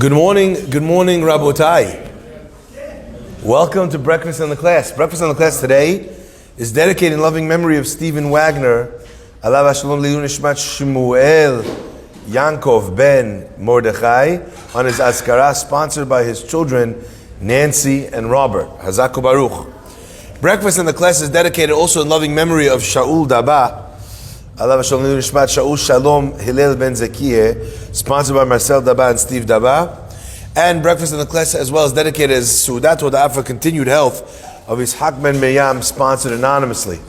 Good morning, Rabotai. Welcome to Breakfast in the Class. Breakfast in the Class today is dedicated in loving memory of Stephen Wagner, Alav Shalom Leilu Nishmat Shmuel Yankov ben Mordechai, on his Azkara, sponsored by his children Nancy and Robert. Hazaku Baruch. Breakfast in the Class is dedicated also in loving memory of Shaul Daba, Alav Shalom Leilu Nishmat Shaul Shalom Hillel ben Zekiah, sponsored by Marcel Daba and Steve Daba. And Breakfast in the Class as well is dedicated as Sudat Hoda'ah for continued health of Ishaq ben Miriam, sponsored anonymously.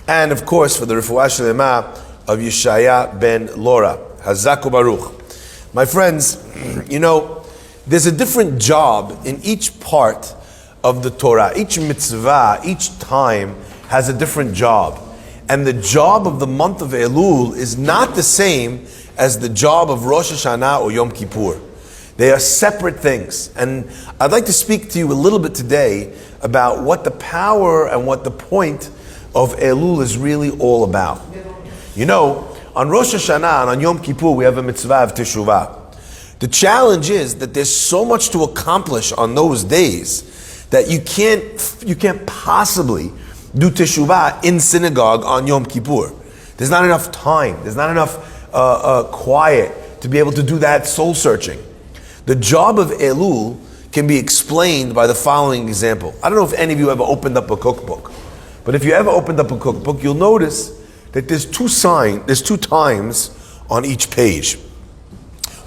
And of course for the Refuah Shlema of Yeshaya ben Laura. Hazaku Baruch. My friends, you know, there's a different job in each part of the Torah. Each mitzvah, each time has a different job. And the job of the month of Elul is not the same as the job of Rosh Hashanah or Yom Kippur. They are separate things. And I'd like to speak to you a little bit today about what the power and what the point of Elul is really all about. You know, on Rosh Hashanah and on Yom Kippur, we have a mitzvah of teshuvah. The challenge is that there's so much to accomplish on those days that you can't possibly do teshuvah in synagogue on Yom Kippur. There's not enough time. There's not enough quiet to be able to do that soul searching. The job of Elul can be explained by the following example. I don't know if any of you ever opened up a cookbook, but if you ever opened up a cookbook, you'll notice that there's two times on each page.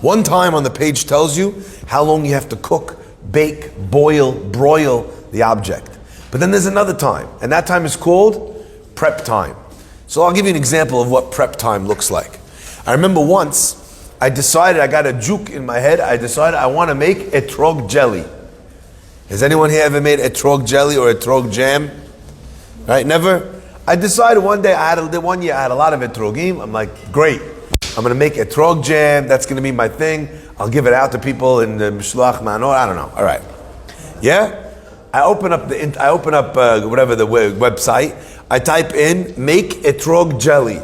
One time on the page tells you how long you have to cook, bake, boil, broil the object. But then there's another time, and that time is called prep time. So I'll give you an example of what prep time looks like. I remember once, I decided, I got a juke in my head, I decided I want to make etrog jelly. Has anyone here ever made etrog jelly or etrog jam? Right, never? I decided one year I had a lot of etrogim. I'm like, great, I'm going to make etrog jam, that's going to be my thing. I'll give it out to people in the Mishloach Manor, I don't know, all right. Yeah? I open up whatever the website, I type in, make etrog jelly.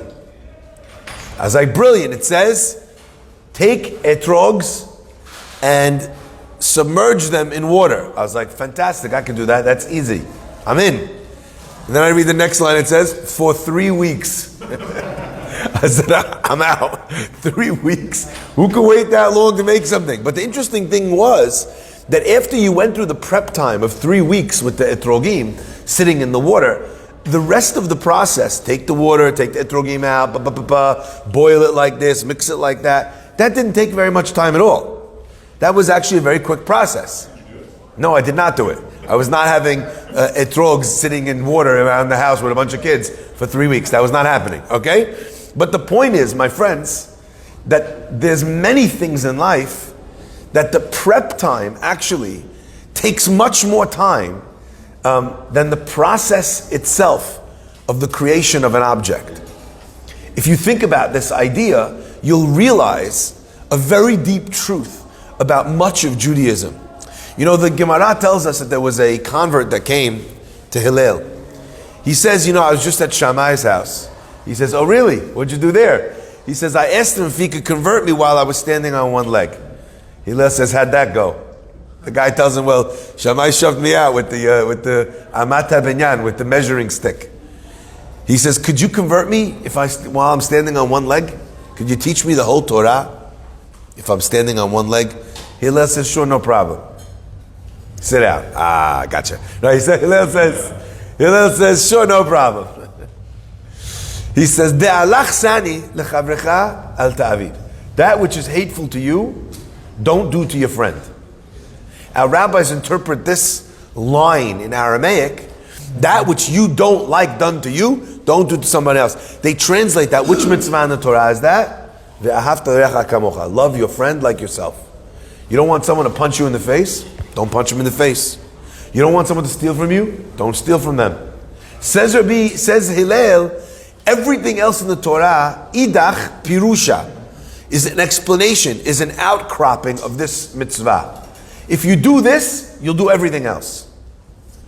I was like, brilliant, it says, take etrogs and submerge them in water. I was like, fantastic, I can do that, that's easy. I'm in. And then I read the next line, it says, for 3 weeks. I said, I'm out. 3 weeks? Who could wait that long to make something? But the interesting thing was that after you went through the prep time of 3 weeks with the etrogim sitting in the water, the rest of the process, take the water, take the etrogim out, boil it like this, mix it like that, that didn't take very much time at all. That was actually a very quick process. No, I did not do it. I was not having etrogs sitting in water around the house with a bunch of kids for 3 weeks. That was not happening, okay? But the point is, my friends, that there's many things in life that the prep time actually takes much more time than the process itself of the creation of an object. If you think about this idea, you'll realize a very deep truth about much of Judaism. You know, the Gemara tells us that there was a convert that came to Hillel. He says, you know, I was just at Shammai's house. He says, oh really? What'd you do there? He says, I asked him if he could convert me while I was standing on one leg. Hillel says, how'd that go? The guy tells him, well, Shammai shoved me out with the Amat HaBinyan, with the measuring stick. He says, could you convert me while I'm standing on one leg? Could you teach me the whole Torah if I'm standing on one leg? Hillel says, sure, no problem. Sit down. Gotcha. No, Hillel says, sure, no problem. He says, De'alach sani lechavrecha al ta'avid. That which is hateful to you, don't do to your friend. Our rabbis interpret this line in Aramaic, that which you don't like done to you, don't do to somebody else. They translate that. Which mitzvah in the Torah is that? Love your friend like yourself. You don't want someone to punch you in the face? Don't punch him in the face. You don't want someone to steal from you? Don't steal from them. Says Hillel, everything else in the Torah, idach pirusha, is an explanation, is an outcropping of this mitzvah. If you do this, you'll do everything else.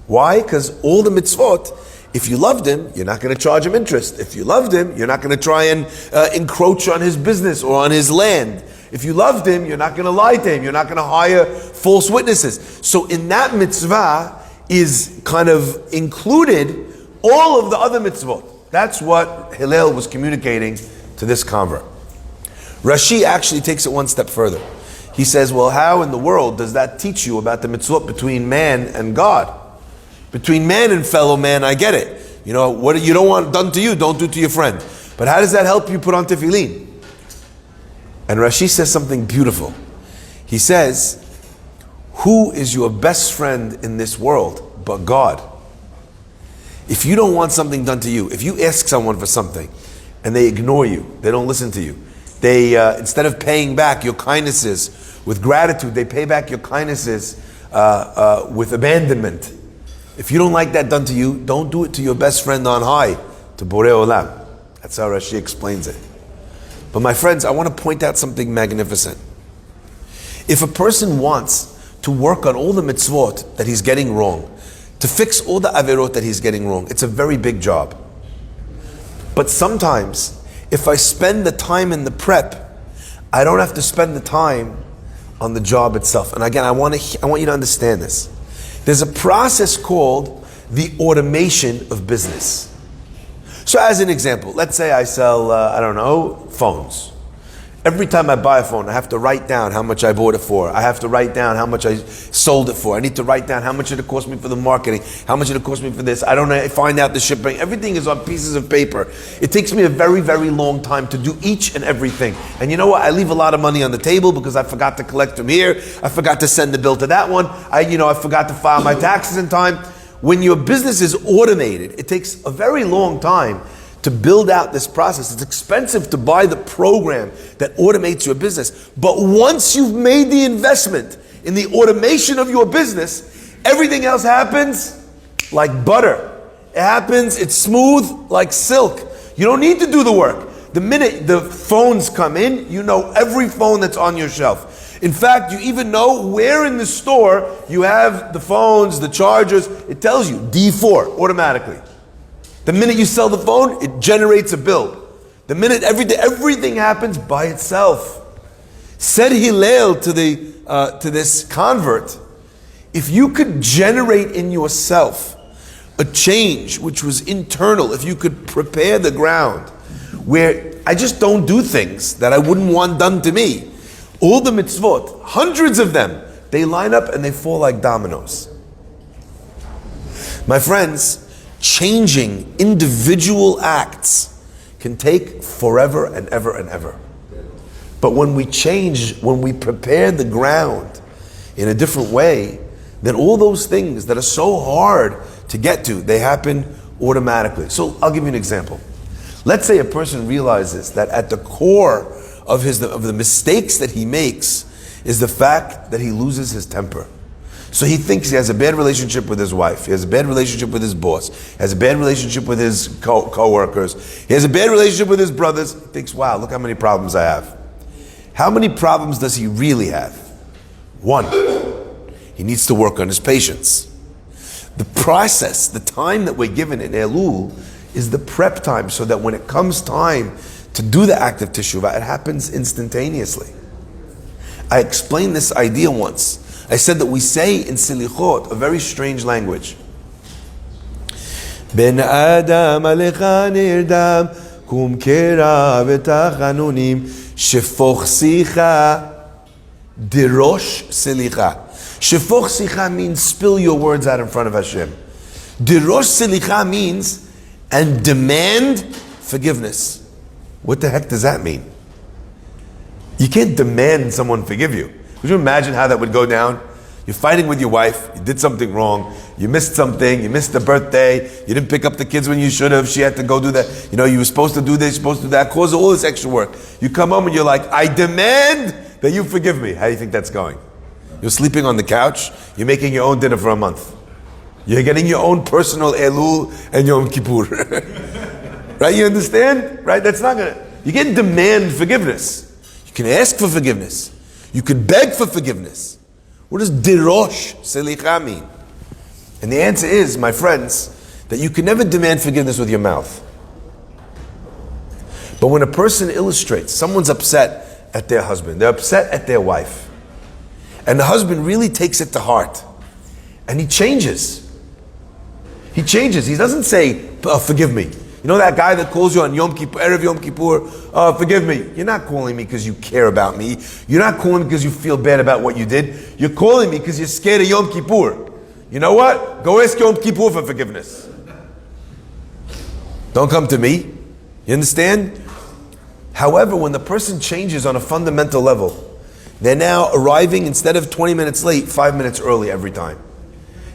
Why? Because all the mitzvot, if you loved him, you're not going to charge him interest. If you loved him, you're not going to try and encroach on his business or on his land. If you loved him, you're not going to lie to him. You're not going to hire false witnesses. So in that mitzvah is kind of included all of the other mitzvot. That's what Hillel was communicating to this convert. Rashi actually takes it one step further. He says, well, how in the world does that teach you about the mitzvot between man and God? Between man and fellow man, I get it. You know, what you don't want done to you, don't do to your friend. But how does that help you put on tefillin? And Rashi says something beautiful. He says, who is your best friend in this world but God? If you don't want something done to you, if you ask someone for something and they ignore you, they don't listen to you, they instead of paying back your kindnesses with gratitude, they pay back your kindnesses with abandonment. If you don't like that done to you, don't do it to your best friend on high, to Borei Olam. That's how Rashi explains it. But my friends, I want to point out something magnificent. If a person wants to work on all the mitzvot that he's getting wrong, to fix all the averot that he's getting wrong, it's a very big job. But sometimes, if I spend the time in the prep, I don't have to spend the time on the job itself. And again, I want you to understand this. There's a process called the automation of business. So as an example, let's say I sell, phones. Every time I buy a phone, I have to write down how much I bought it for. I have to write down how much I sold it for. I need to write down how much it cost me for the marketing, how much it cost me for this. I don't know, find out the shipping. Everything is on pieces of paper. It takes me a very, very long time to do each and everything. And you know what? I leave a lot of money on the table because I forgot to collect from here. I forgot to send the bill to that one. I forgot to file my taxes in time. When your business is automated, it takes a very long time to build out this process. It's expensive to buy the program that automates your business. But once you've made the investment in the automation of your business, everything else happens like butter. It happens, it's smooth like silk. You don't need to do the work. The minute the phones come in, you know every phone that's on your shelf. In fact, you even know where in the store you have the phones, the chargers. It tells you D4 automatically. The minute you sell the phone, it generates a bill. The minute everything happens by itself. Said Hillel to this convert, if you could generate in yourself a change which was internal, if you could prepare the ground where I just don't do things that I wouldn't want done to me, all the mitzvot, hundreds of them, they line up and they fall like dominoes. My friends, changing individual acts can take forever and ever and ever. But when we change, when we prepare the ground in a different way, then all those things that are so hard to get to, they happen automatically. So I'll give you an example. Let's say a person realizes that at the core of the mistakes that he makes is the fact that he loses his temper. So he thinks he has a bad relationship with his wife. He has a bad relationship with his boss. He has a bad relationship with his co-workers. He has a bad relationship with his brothers. He thinks, wow, look how many problems I have. How many problems does he really have? One. He needs to work on his patience. The process, the time that we're given in Elul is the prep time so that when it comes time to do the act of teshuvah, it happens instantaneously. I explained this idea once. I said that we say in Silichot a very strange language. Ben Adam alecha nirdam kum kera v'tachanunim shefoch sicha dirosh selicha. Shefoch sicha means spill your words out in front of Hashem. Dirosh selicha means and demand forgiveness. What the heck does that mean? You can't demand someone forgive you. Could you imagine how that would go down? You're fighting with your wife, you did something wrong, you missed something, you missed the birthday, you didn't pick up the kids when you should have, she had to go do that, you were supposed to do this, you're supposed to do that, cause all this extra work. You come home and you're like, I demand that you forgive me. How do you think that's going? You're sleeping on the couch, you're making your own dinner for a month. You're getting your own personal Elul and Yom Kippur. Right, you understand? Right, that's not gonna, you can't demand forgiveness. You can ask for forgiveness. You could beg for forgiveness. What does dirosh selicha mean? And the answer is, my friends, that you can never demand forgiveness with your mouth. But when a person illustrates, someone's upset at their husband. They're upset at their wife. And the husband really takes it to heart. And he changes. He changes. He doesn't say, forgive me. You know that guy that calls you on Yom Kippur, Erev Yom Kippur, forgive me. You're not calling me because you care about me. You're not calling me because you feel bad about what you did. You're calling me because you're scared of Yom Kippur. You know what? Go ask Yom Kippur for forgiveness. Don't come to me. You understand? However, when the person changes on a fundamental level, they're now arriving, instead of 20 minutes late, 5 minutes early every time.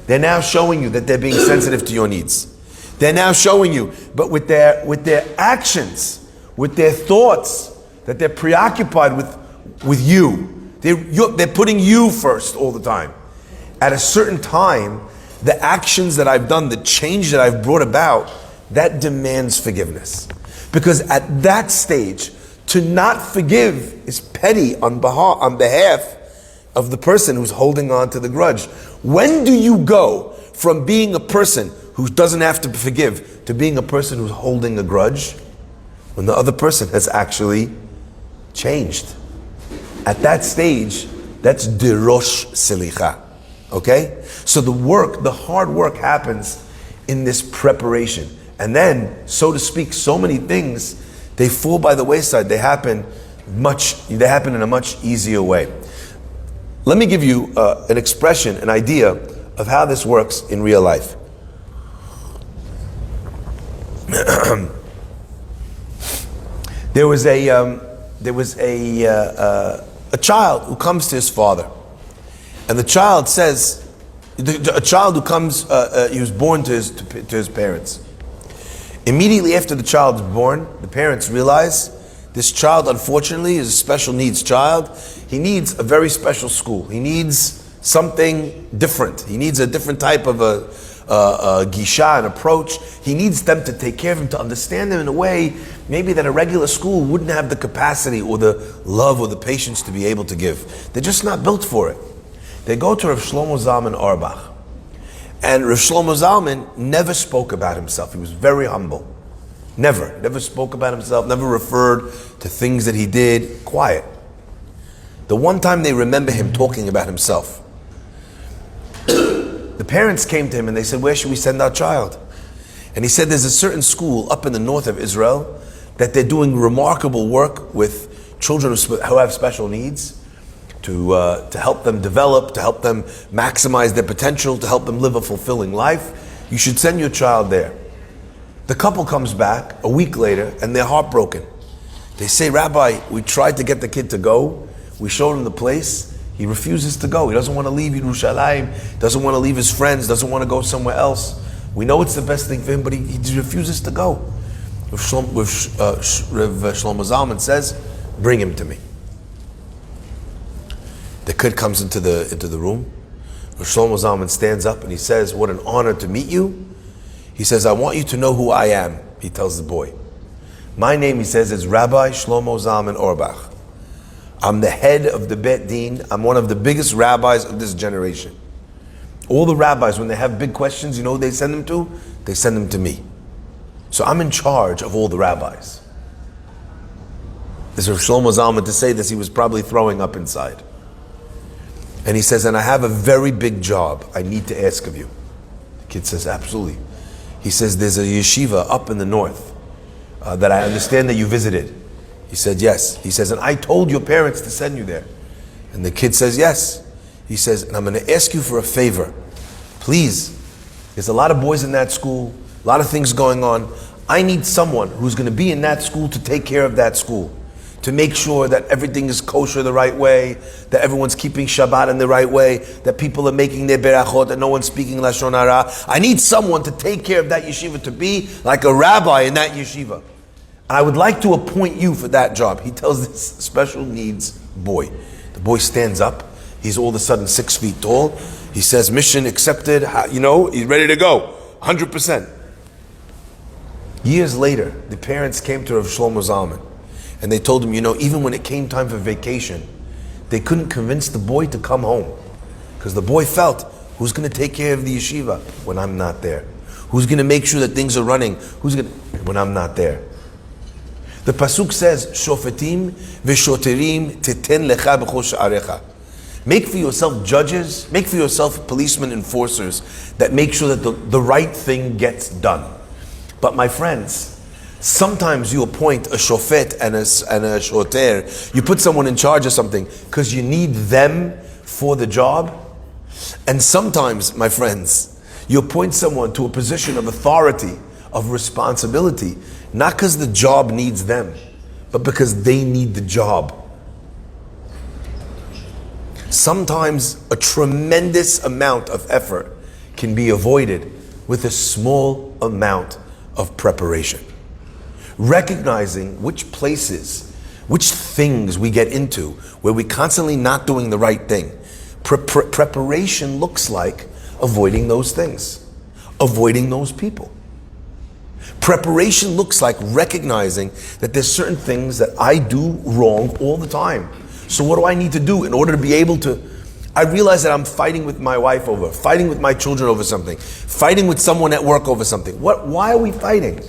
They're now showing you that they're being sensitive to your needs. They're now showing you, but with their actions, with their thoughts, that they're preoccupied with you. They're putting you first all the time. At a certain time, the actions that I've done, the change that I've brought about, that demands forgiveness. Because at that stage, to not forgive is petty on behalf of the person who's holding on to the grudge. When do you go from being a person who doesn't have to forgive to being a person who's holding a grudge? When the other person has actually changed. At that stage, that's dirosh selicha. Okay? So the hard work happens in this preparation. And then, so to speak, so many things, they fall by the wayside. They happen in a much easier way. Let me give you an expression, an idea of how this works in real life. There was a child who comes to his father, and the child says, a child who comes, he was born to his parents. Immediately after the child is born, the parents realize this child, unfortunately, is a special needs child. He needs a very special school. He needs something different. He needs a different type of a gisha, an approach. He needs them to take care of him, to understand him in a way maybe that a regular school wouldn't have the capacity or the love or the patience to be able to give. They're just not built for it. They go to Rav Shlomo Zalman Auerbach. And Rav Shlomo Zalman never spoke about himself. He was very humble. Never spoke about himself, never referred to things that he did. Quiet. The one time they remember him talking about himself, the parents came to him and they said, where should we send our child? And he said, there's a certain school up in the north of Israel that they're doing remarkable work with children who have special needs, to help them develop, to help them maximize their potential, to help them live a fulfilling life. You should send your child there. The couple comes back a week later and they're heartbroken. They say, Rabbi, we tried to get the kid to go. We showed him the place. He refuses to go. He doesn't want to leave Yerushalayim, doesn't want to leave his friends, doesn't want to go somewhere else. We know it's the best thing for him, but he refuses to go. Rav Shlomo Zalman says, bring him to me. The kid comes into the room. Rav Shlomo Zalman stands up and he says, what an honor to meet you. He says, I want you to know who I am, he tells the boy. My name, he says, is Rabbi Shlomo Zalman Auerbach. I'm the head of the Bet Din. I'm one of the biggest rabbis of this generation. All the rabbis, when they have big questions, you know who they send them to? They send them to me. So I'm in charge of all the rabbis. This is Shlomo Zalman. To say this, he was probably throwing up inside. And he says, and I have a very big job I need to ask of you. The kid says, absolutely. He says, there's a yeshiva up in the north that I understand that you visited. He said, yes. He says, and I told your parents to send you there. And the kid says, yes. He says, and I'm going to ask you for a favor. Please. There's a lot of boys in that school, a lot of things going on. I need someone who's going to be in that school to take care of that school, to make sure that everything is kosher the right way, that everyone's keeping Shabbat in the right way, that people are making their berachot, that no one's speaking Lashon Hara. I need someone to take care of that yeshiva, to be like a rabbi in that yeshiva. I would like to appoint you for that job. He tells this special needs boy. The boy stands up. He's all of a sudden 6 feet tall. He says, mission accepted. He's ready to go. 100%. Years later, the parents came to Rav Shlomo Zalman and they told him, even when it came time for vacation, they couldn't convince the boy to come home. Because the boy felt, who's going to take care of the yeshiva when I'm not there? Who's going to make sure that things are running? When I'm not there? The pasuk says, Shofetim v'shoterim titen lecha b'chol sha'arecha. Make for yourself judges, make for yourself policemen, enforcers that make sure that the right thing gets done. But my friends, sometimes you appoint a shofet and a shoter, you put someone in charge of something because you need them for the job. And sometimes, my friends, you appoint someone to a position of authority, of responsibility, not because the job needs them, but because they need the job. Sometimes a tremendous amount of effort can be avoided with a small amount of preparation. Recognizing which places, which things we get into where we're constantly not doing the right thing. Preparation looks like avoiding those things, avoiding those people. Preparation looks like recognizing that there's certain things that I do wrong all the time. So what do I need to do in order to be able to, I realize that I'm fighting with my wife over, fighting with my children over something, fighting with someone at work over something. Why are we fighting?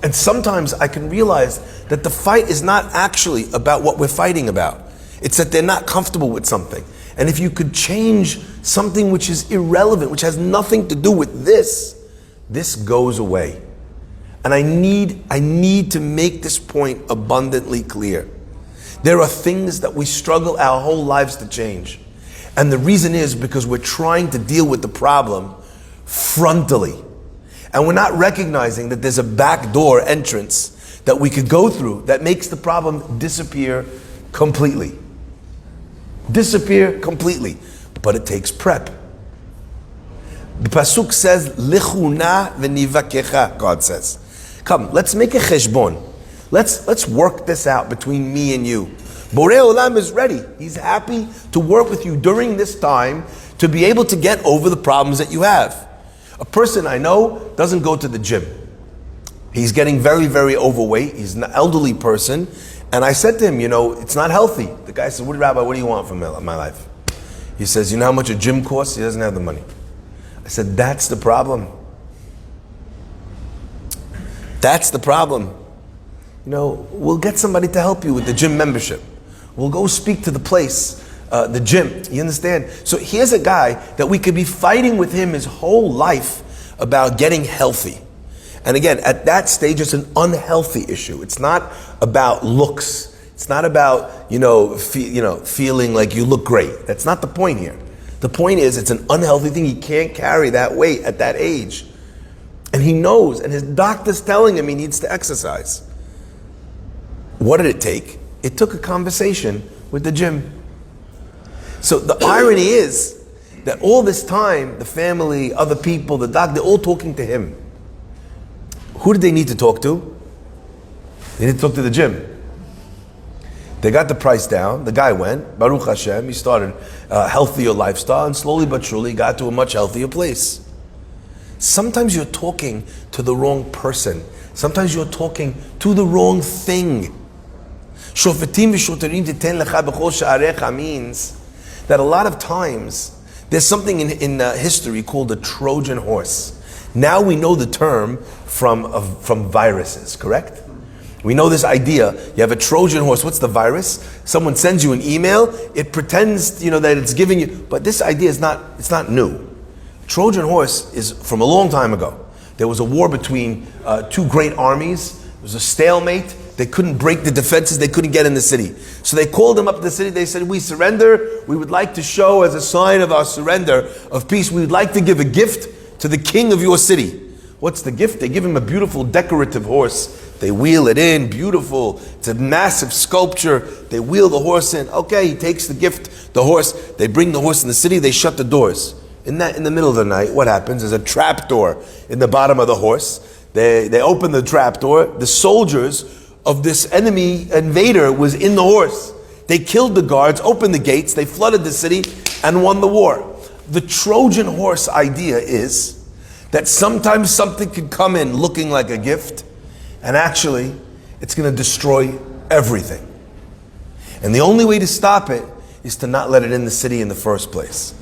And sometimes I can realize that the fight is not actually about what we're fighting about. It's that they're not comfortable with something. And if you could change something which is irrelevant, which has nothing to do with this goes away. And I need to make this point abundantly clear. There are things that we struggle our whole lives to change. And the reason is because we're trying to deal with the problem frontally. And we're not recognizing that there's a backdoor entrance that we could go through that makes the problem disappear completely. Disappear completely. But it takes prep. The pasuk says, Lichuna v'nivakecha, God says. Come, let's make a cheshbon. Let's work this out between me and you. Borei Olam is ready. He's happy to work with you during this time to be able to get over the problems that you have. A person I know doesn't go to the gym. He's getting very, very overweight. He's an elderly person. And I said to him, it's not healthy. The guy said, Rabbi, what do you want from my life? He says, you know how much a gym costs? He doesn't have the money. I said, that's the problem. That's the problem. We'll get somebody to help you with the gym membership. We'll go speak to the place, the gym. You understand? So here's a guy that we could be fighting with him his whole life about getting healthy. And again, at that stage, it's an unhealthy issue. It's not about looks. It's not about, feeling like you look great. That's not the point here. The point is, it's an unhealthy thing. He can't carry that weight at that age. And he knows, and his doctor's telling him he needs to exercise. What did it take? It took a conversation with the gym. So the irony is that all this time, the family, other people, the doctor, they're all talking to him. Who did they need to talk to? They need to talk to the gym. They got the price down. The guy went, Baruch Hashem, he started a healthier lifestyle and slowly but surely got to a much healthier place. Sometimes you're talking to the wrong person. Sometimes you're talking to the wrong thing. Shofetim v'shoterim titen lecha b'chol sha'arecha means that a lot of times there's something in history called the Trojan Horse. Now we know the term from viruses, correct? We know this idea. You have a Trojan horse. What's the virus? Someone sends you an email. It pretends, that it's giving you. But this idea is not new. Trojan horse is from a long time ago. There was a war between two great armies. There was a stalemate. They couldn't break the defenses. They couldn't get in the city. So they called them up to the city. They said, we surrender. We would like to show as a sign of our surrender of peace. We would like to give a gift to the king of your city. What's the gift? They give him a beautiful decorative horse. They wheel it in, beautiful. It's a massive sculpture. They wheel the horse in. Okay, he takes the gift, the horse. They bring the horse in the city. They shut the doors. In the middle of the night, what happens? There's a trap door in the bottom of the horse. They open the trap door. The soldiers of this enemy invader was in the horse. They killed the guards, opened the gates. They flooded the city and won the war. The Trojan horse idea is that sometimes something can come in looking like a gift, and actually, it's going to destroy everything. And the only way to stop it is to not let it in the city in the first place.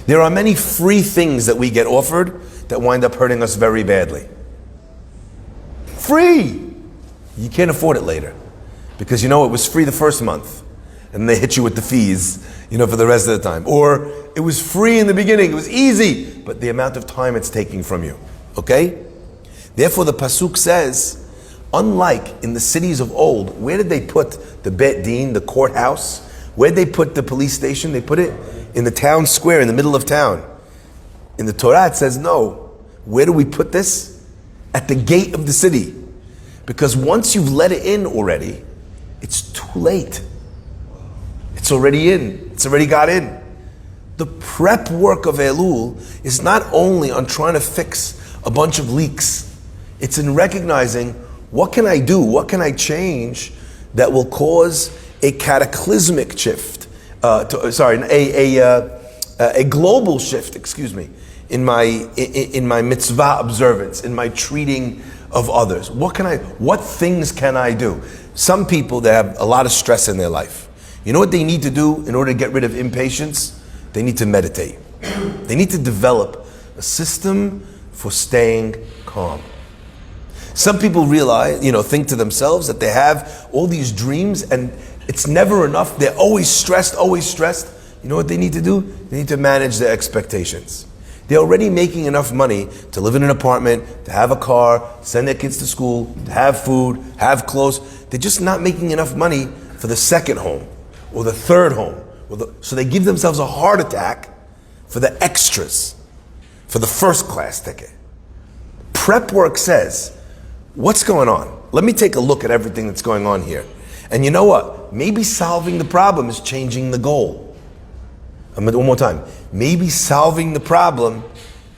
There are many free things that we get offered that wind up hurting us very badly. Free! You can't afford it later. Because it was free the first month. And they hit you with the fees, for the rest of the time. Or it was free in the beginning, it was easy, but the amount of time it's taking from you. Okay? Therefore the Pasuk says, unlike in the cities of old, where did they put the Bet Din, the courthouse? Where did they put the police station? They put it in the town square, in the middle of town. In the Torah it says, no. Where do we put this? At the gate of the city. Because once you've let it in already, it's too late. It's already in. It's already got in. The prep work of Elul is not only on trying to fix a bunch of leaks. It's in recognizing, what can I do? What can I change that will cause a cataclysmic shift? A global shift, in my mitzvah observance, in my treating of others. What things can I do? Some people, they have a lot of stress in their life. You know what they need to do in order to get rid of impatience? They need to meditate. They need to develop a system for staying calm. Some people realize, think to themselves that they have all these dreams and it's never enough. They're always stressed, always stressed. You know what they need to do? They need to manage their expectations. They're already making enough money to live in an apartment, to have a car, send their kids to school, to have food, have clothes. They're just not making enough money for the second home or the third home. So they give themselves a heart attack for the extras, for the first class ticket. Prep work says, what's going on? Let me take a look at everything that's going on here. And you know what? Maybe solving the problem is changing the goal. One more time. Maybe solving the problem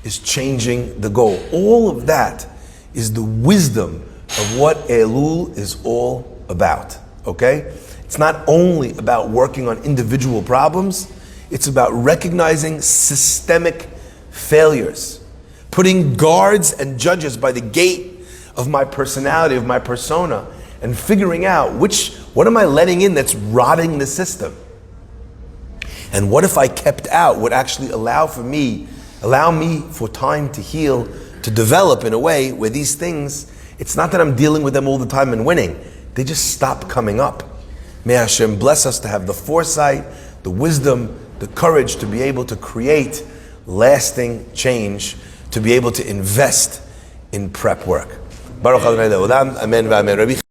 is changing the goal. All of that is the wisdom of what Elul is all about. Okay? It's not only about working on individual problems, it's about recognizing systemic failures, putting guards and judges by the gate of my personality, of my persona, and figuring out what am I letting in that's rotting the system? And what if I kept out would actually allow me for time to heal, to develop in a way where these things, it's not that I'm dealing with them all the time and winning, they just stop coming up. May Hashem bless us to have the foresight, the wisdom, the courage to be able to create lasting change, to be able to invest in prep work. Baruch Adonai Le'olam, Amen v'Amen.